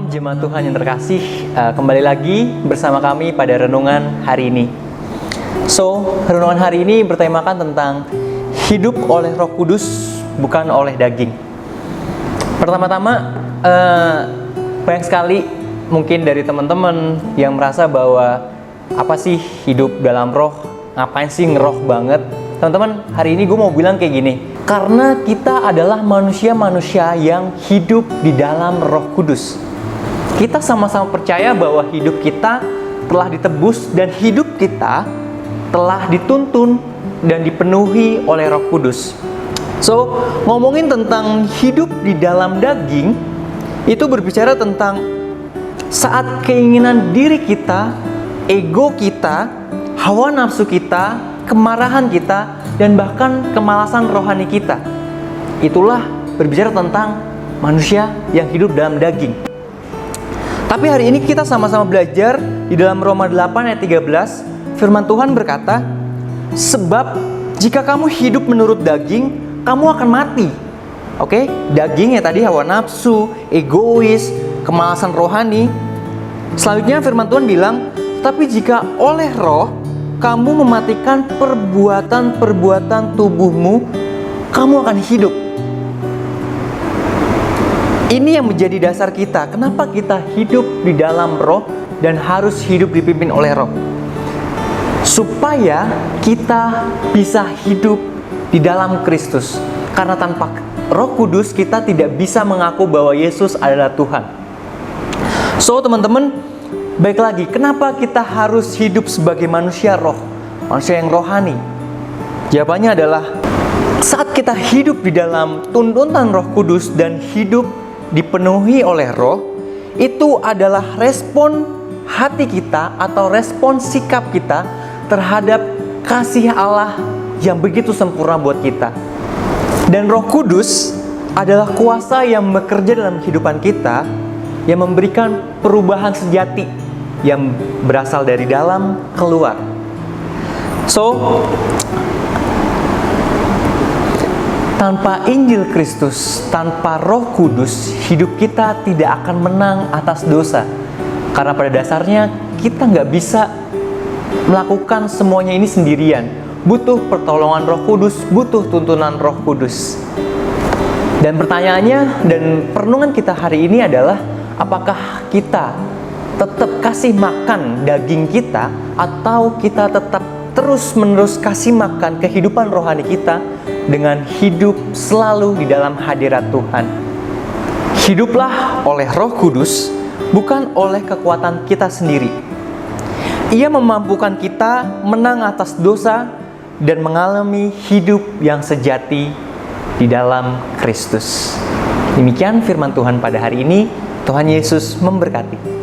Shalom jemaat Tuhan yang terkasih, kembali lagi bersama kami pada renungan hari ini. Renungan hari ini bertemakan tentang hidup oleh Roh Kudus, bukan oleh daging. Pertama-tama, banyak sekali mungkin dari teman-teman yang merasa bahwa apa sih hidup dalam roh, ngapain sih ngeroh banget. Teman-teman, hari ini gue mau bilang kayak gini, karena kita adalah manusia-manusia yang hidup di dalam Roh Kudus. Kita sama-sama percaya bahwa hidup kita telah ditebus dan hidup kita telah dituntun dan dipenuhi oleh Roh Kudus. Ngomongin tentang hidup di dalam daging, itu berbicara tentang saat keinginan diri kita, ego kita, hawa nafsu kita, kemarahan kita, dan bahkan kemalasan rohani kita. Itulah berbicara tentang manusia yang hidup dalam daging. Tapi hari ini kita sama-sama belajar di dalam Roma 8 ayat 13, firman Tuhan berkata, sebab jika kamu hidup menurut daging, kamu akan mati. Oke, daging ya tadi hawa nafsu, egois, kemalasan rohani. Selanjutnya firman Tuhan bilang, tapi jika oleh roh kamu mematikan perbuatan-perbuatan tubuhmu, kamu akan hidup. Ini yang menjadi dasar kita. Kenapa kita hidup di dalam roh dan harus hidup dipimpin oleh roh? Supaya kita bisa hidup di dalam Kristus. Karena tanpa Roh Kudus kita tidak bisa mengaku bahwa Yesus adalah Tuhan. Teman-teman, baik lagi, kenapa kita harus hidup sebagai manusia roh, manusia yang rohani? Jawabannya adalah saat kita hidup di dalam tuntunan Roh Kudus dan hidup dipenuhi oleh roh, itu adalah respon hati kita atau respon sikap kita terhadap kasih Allah yang begitu sempurna buat kita. Dan Roh Kudus adalah kuasa yang bekerja dalam kehidupan kita, yang memberikan perubahan sejati yang berasal dari dalam keluar. Tanpa Injil Kristus, tanpa Roh Kudus, hidup kita tidak akan menang atas dosa. Karena pada dasarnya kita nggak bisa melakukan semuanya ini sendirian. Butuh pertolongan Roh Kudus, butuh tuntunan Roh Kudus. Dan pertanyaannya dan perenungan kita hari ini adalah, apakah kita tetap kasih makan daging kita, atau kita tetap terus-menerus kasih makan kehidupan rohani kita dengan hidup selalu di dalam hadirat Tuhan. Hiduplah oleh Roh Kudus, bukan oleh kekuatan kita sendiri. Ia memampukan kita menang atas dosa dan mengalami hidup yang sejati di dalam Kristus. Demikian firman Tuhan pada hari ini. Tuhan Yesus memberkati.